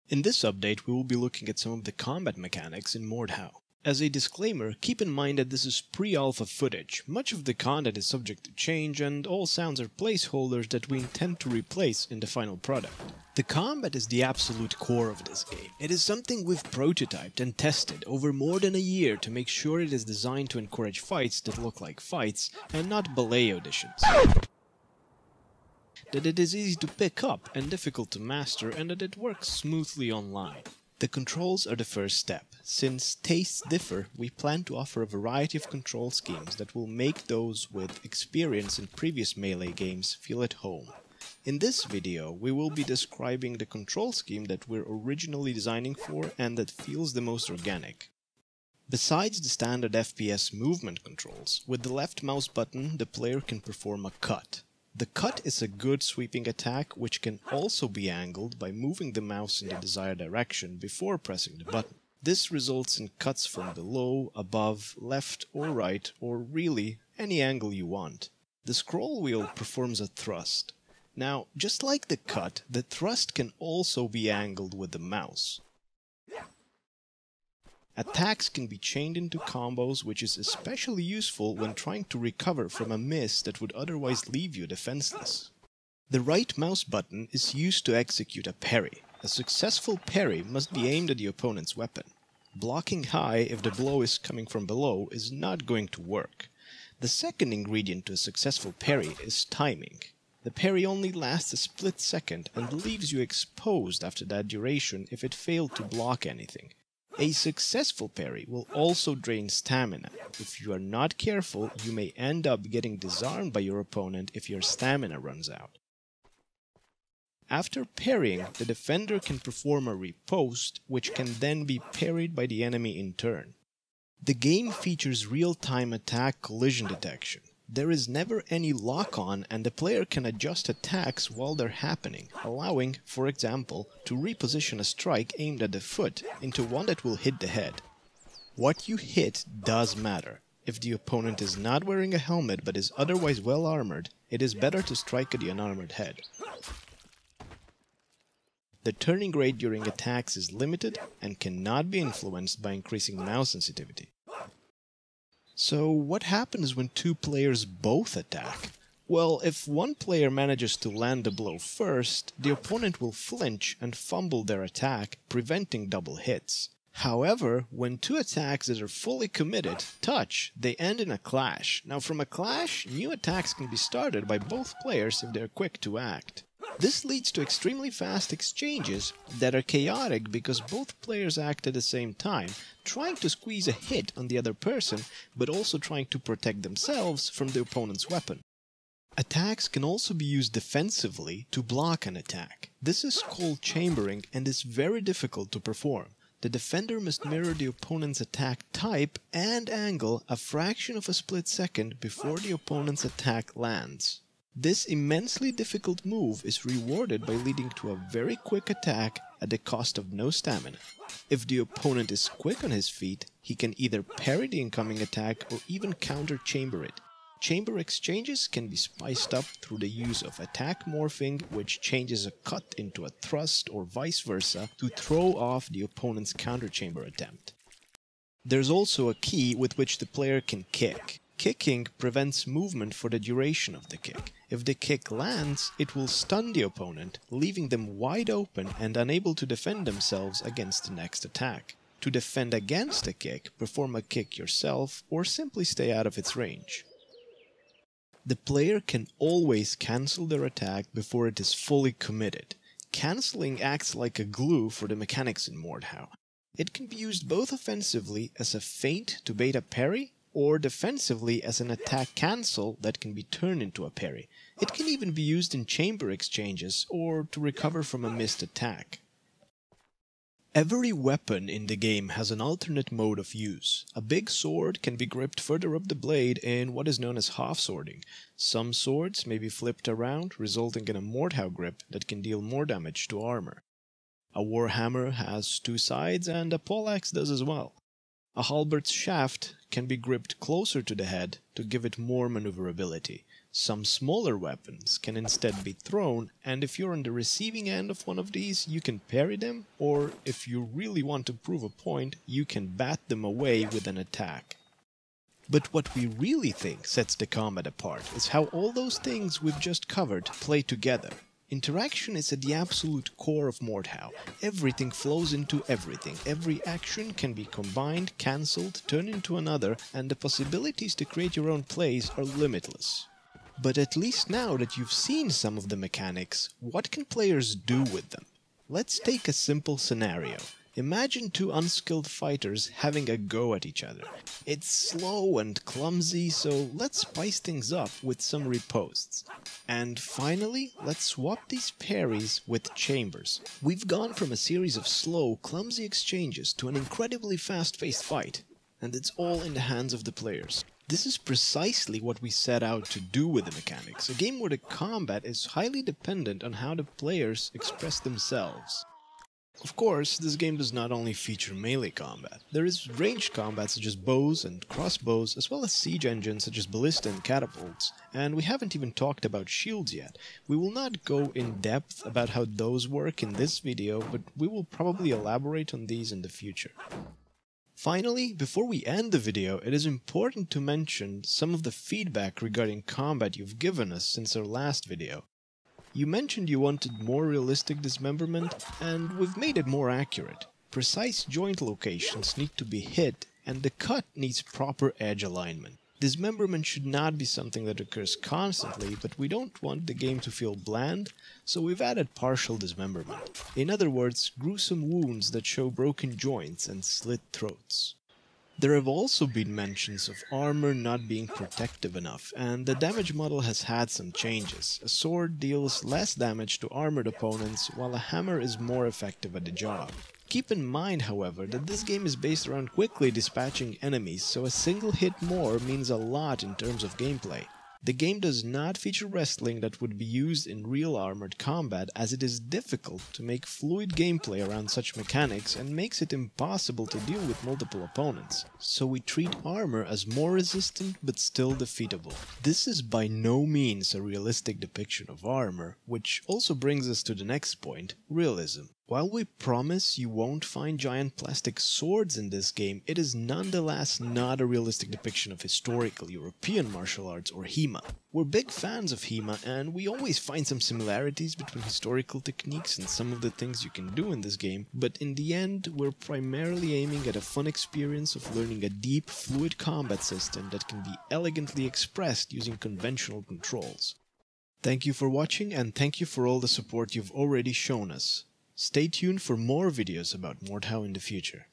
In this update we will be looking at some of the combat mechanics in MORDHAU. As a disclaimer, keep in mind that this is pre-alpha footage, much of the content is subject to change and all sounds are placeholders that we intend to replace in the final product. The combat is the absolute core of this game. It is something we've prototyped and tested over more than a year to make sure it is designed to encourage fights that look like fights and not ballet auditions. That it is easy to pick up and difficult to master, and that it works smoothly online. The controls are the first step. Since tastes differ, we plan to offer a variety of control schemes that will make those with experience in previous Melee games feel at home. In this video, we will be describing the control scheme that we're originally designing for and that feels the most organic. Besides the standard FPS movement controls, with the left mouse button the player can perform a cut. The cut is a good sweeping attack which can also be angled by moving the mouse in the desired direction before pressing the button. This results in cuts from below, above, left or right, or really any angle you want. The scroll wheel performs a thrust. Now, just like the cut, the thrust can also be angled with the mouse. Attacks can be chained into combos, which is especially useful when trying to recover from a miss that would otherwise leave you defenseless. The right mouse button is used to execute a parry. A successful parry must be aimed at the opponent's weapon. Blocking high if the blow is coming from below is not going to work. The second ingredient to a successful parry is timing. The parry only lasts a split second and leaves you exposed after that duration if it failed to block anything. A successful parry will also drain stamina. If you are not careful, you may end up getting disarmed by your opponent if your stamina runs out. After parrying, the defender can perform a riposte, which can then be parried by the enemy in turn. The game features real-time attack collision detection. There is never any lock-on and the player can adjust attacks while they're happening, allowing, for example, to reposition a strike aimed at the foot into one that will hit the head. What you hit does matter. If the opponent is not wearing a helmet but is otherwise well armored, it is better to strike at the unarmored head. The turning rate during attacks is limited and cannot be influenced by increasing mouse sensitivity. So what happens when two players both attack? Well, if one player manages to land the blow first, the opponent will flinch and fumble their attack, preventing double hits. However, when two attacks that are fully committed touch, they end in a clash. Now from a clash, new attacks can be started by both players if they're quick to act. This leads to extremely fast exchanges that are chaotic because both players act at the same time, trying to squeeze a hit on the other person, but also trying to protect themselves from the opponent's weapon. Attacks can also be used defensively to block an attack. This is called chambering and is very difficult to perform. The defender must mirror the opponent's attack type and angle a fraction of a split second before the opponent's attack lands. This immensely difficult move is rewarded by leading to a very quick attack at the cost of no stamina. If the opponent is quick on his feet, he can either parry the incoming attack or even counter-chamber it. Chamber exchanges can be spiced up through the use of attack morphing, which changes a cut into a thrust or vice versa to throw off the opponent's counter-chamber attempt. There's also a key with which the player can kick. Kicking prevents movement for the duration of the kick. If the kick lands, it will stun the opponent, leaving them wide open and unable to defend themselves against the next attack. To defend against a kick, perform a kick yourself or simply stay out of its range. The player can always cancel their attack before it is fully committed. Cancelling acts like a glue for the mechanics in MORDHAU. It can be used both offensively as a feint to bait a parry, or defensively as an attack cancel that can be turned into a parry. It can even be used in chamber exchanges or to recover from a missed attack. Every weapon in the game has an alternate mode of use. A big sword can be gripped further up the blade in what is known as half-swording. Some swords may be flipped around, resulting in a MORDHAU grip that can deal more damage to armor. A warhammer has two sides and a poleaxe does as well. A halbert's shaft can be gripped closer to the head to give it more maneuverability. Some smaller weapons can instead be thrown, and if you're on the receiving end of one of these, you can parry them, or if you really want to prove a point, you can bat them away with an attack. But what we really think sets the combat apart is how all those things we've just covered play together. Interaction is at the absolute core of MORDHAU. Everything flows into everything. Every action can be combined, cancelled, turned into another, and the possibilities to create your own plays are limitless. But at least now that you've seen some of the mechanics, what can players do with them? Let's take a simple scenario. Imagine two unskilled fighters having a go at each other. It's slow and clumsy, so let's spice things up with some ripostes. And finally, let's swap these parries with chambers. We've gone from a series of slow, clumsy exchanges to an incredibly fast-paced fight, and it's all in the hands of the players. This is precisely what we set out to do with the mechanics, a game where the combat is highly dependent on how the players express themselves. Of course, this game does not only feature melee combat. There is ranged combat such as bows and crossbows, as well as siege engines such as ballista and catapults, and we haven't even talked about shields yet. We will not go in depth about how those work in this video, but we will probably elaborate on these in the future. Finally, before we end the video, it is important to mention some of the feedback regarding combat you've given us since our last video. You mentioned you wanted more realistic dismemberment, and we've made it more accurate. Precise joint locations need to be hit, and the cut needs proper edge alignment. Dismemberment should not be something that occurs constantly, but we don't want the game to feel bland, so we've added partial dismemberment. In other words, gruesome wounds that show broken joints and slit throats. There have also been mentions of armor not being protective enough, and the damage model has had some changes. A sword deals less damage to armored opponents, while a hammer is more effective at the job. Keep in mind, however, that this game is based around quickly dispatching enemies, so a single hit more means a lot in terms of gameplay. The game does not feature wrestling that would be used in real armored combat, as it is difficult to make fluid gameplay around such mechanics and makes it impossible to deal with multiple opponents. So we treat armor as more resistant but still defeatable. This is by no means a realistic depiction of armor, which also brings us to the next point, realism. While we promise you won't find giant plastic swords in this game, it is nonetheless not a realistic depiction of historical European martial arts or HEMA. We're big fans of HEMA, and we always find some similarities between historical techniques and some of the things you can do in this game, but in the end, we're primarily aiming at a fun experience of learning a deep, fluid combat system that can be elegantly expressed using conventional controls. Thank you for watching, and thank you for all the support you've already shown us. Stay tuned for more videos about MORDHAU in the future.